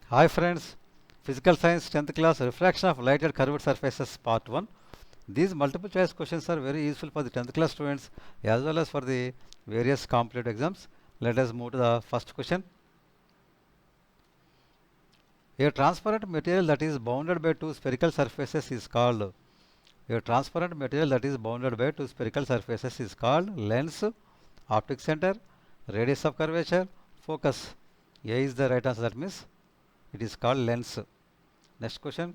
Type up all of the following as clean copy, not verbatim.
Hi friends, Physical Science 10th class Refraction of Light at Curved Surfaces Part 1. These multiple choice questions are very useful for the 10th class students as well as for the various competitive exams. Let us move to the first question. A transparent material that is bounded by two spherical surfaces is called lens, optic center, radius of curvature, focus. A is the right answer, that means it is called lens. Next question.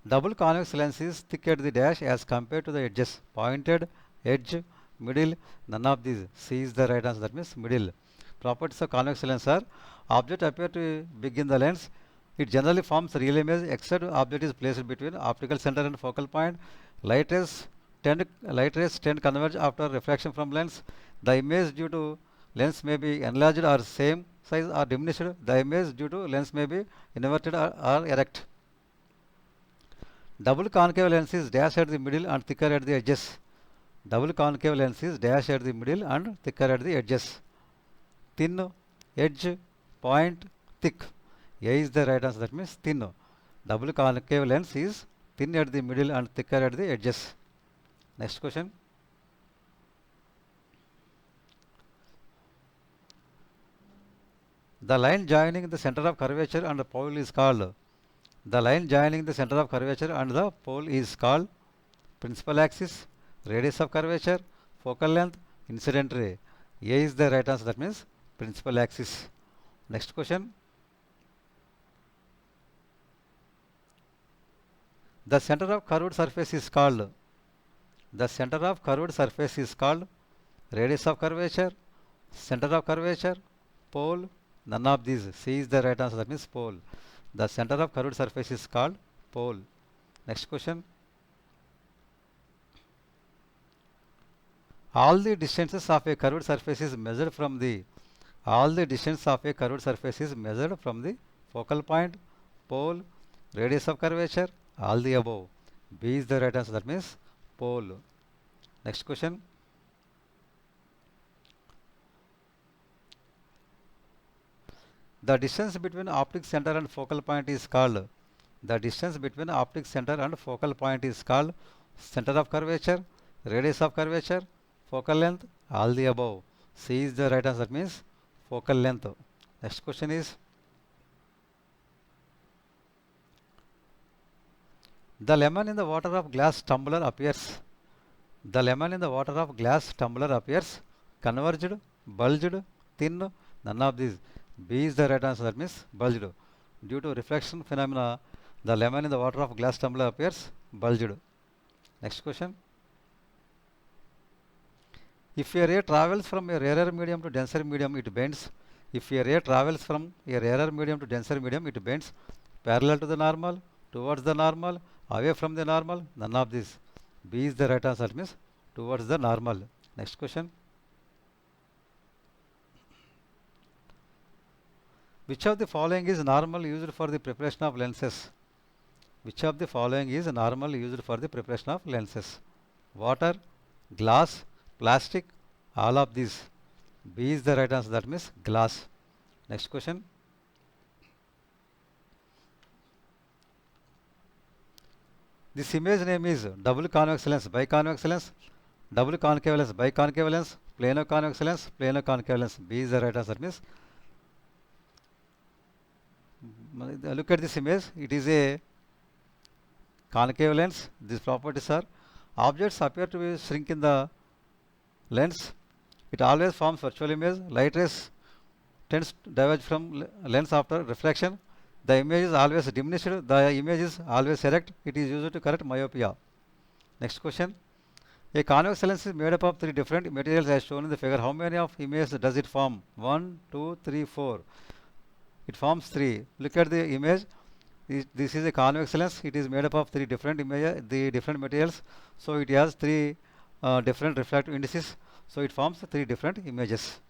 Double convex lens is thick at the dash as compared to the edges. Pointed, edge, middle, none of these. C is the right answer, that means middle. Properties of convex lens are: object appear to be big in the lens. It generally forms real image except object is placed between optical center and focal point. Light rays tend converge after refraction from lens. The image due to lens may be enlarged or same size or diminished. The image due to lens may be inverted or erect. Double concave lens is dash at the middle and thicker at the edges. Double concave lens is dash at the middle and thicker at the edges. Thin, edge, point, thick. A is the right answer, that means thin. Double concave lens is thin at the middle and thicker at the edges. Next question. The line joining the center of curvature and the pole is called principal axis, radius of curvature, focal length, incident ray. A is the right answer, that means principal axis. Next question. The center of curved surface is called radius of curvature, center of curvature, pole, none of these. C is the right answer, that means pole. The center of curved surface is called pole. Next question. All the distances of a curved surface is measured from the focal point, pole, radius of curvature, all the above. B is the right answer, that means pole. Next question. The distance between optic center and focal point is called center of curvature, radius of curvature, focal length, all the above. C is the right answer, that means focal length. Next question is: the lemon in the water of glass tumbler appears converged, bulged, thin, none of these. B is the right answer, that means bulged. Due to reflection phenomena, the lemon in the water of glass tumbler appears bulged. Next question. If a ray travels from a rarer medium to denser medium, it bends. Parallel to the normal, towards the normal, away from the normal, none of these. B is the right answer, that means towards the normal. Next question. Which of the following is normal used for the preparation of lenses? Water, glass, plastic, all of these. B is the right answer, that means glass. Next question. This image name is double convex lens, biconvex lens, double concave lens, biconcave lens, plano convex lens, plano concave lens. B is the right answer, means look at this image. It is a concave lens. These properties are: objects appear to be shrink in the lens. It always forms virtual image. Light rays tends to diverge from lens after reflection. The image is always diminished. The image is always erect. It is used to correct myopia. Next question. A convex lens is made up of three different materials as shown in the figure. How many of images does it form? 1, 2, 3, 4. It forms 3. Look at the image. This is a convex lens. It is made up of three different materials. So it has three different refractive indices. So it forms 3 different images.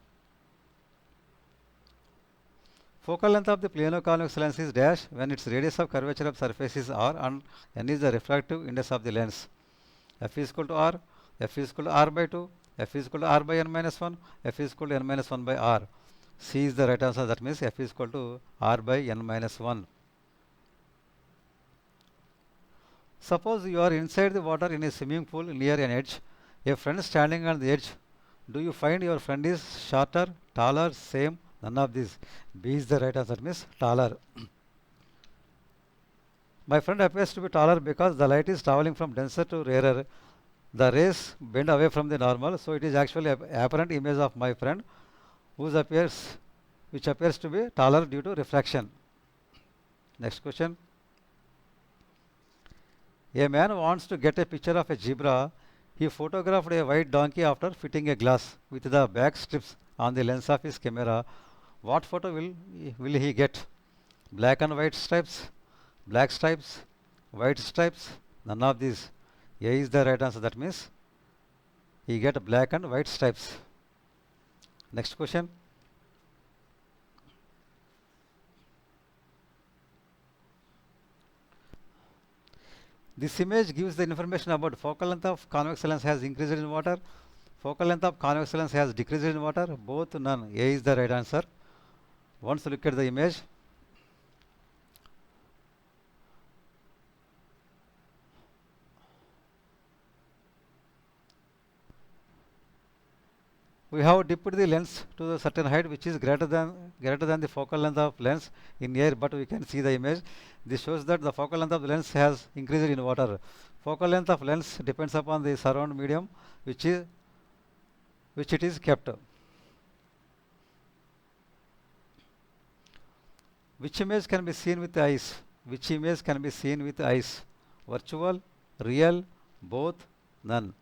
Focal length of the plano convex lens is dash when its radius of curvature of surface is r and n is the refractive index of the lens. F is equal to r, F is equal to r by 2, F is equal to r by n minus 1, F is equal to n minus 1 by r. C is the right answer. That means F is equal to R by N minus 1. Suppose you are inside the water in a swimming pool near an edge. A friend standing on the edge. Do you find your friend is shorter, taller, same? None of these. B is the right answer. That means taller. My friend appears to be taller because the light is traveling from denser to rarer. The rays bend away from the normal, so it is actually apparent image of my friend which appears to be taller due to refraction. Next question. A man wants to get a picture of a zebra. He photographed a white donkey after fitting a glass with the back strips on the lens of his camera. What photo will he get? Black and white stripes, black stripes, white stripes? None of these. A is the right answer. That means he get black and white stripes. Next question. This image gives the information about focal length of convex lens has increased in water. Focal length of convex lens has decreased in water. Both none. A is the right answer. Once look at the image. We have dipped the lens to a certain height which is greater than the focal length of lens in air, but we can see the image. This shows that the focal length of the lens has increased in water. Focal length of lens depends upon the surround medium which it is kept. Which image can be seen with the eyes? Which image can be seen with the eyes? Virtual, real, both, none.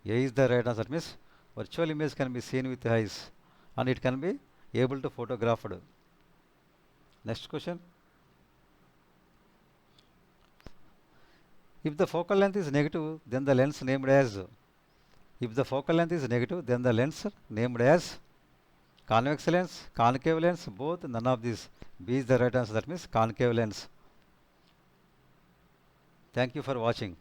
A is the right answer. Means virtual image can be seen with the eyes and it can be able to photographed. Next question. If the focal length is negative, then the lens named as. If the focal length is negative, then the lens named as convex lens, concave lens, both, none of these. B is the right answer. That means concave lens. Thank you for watching.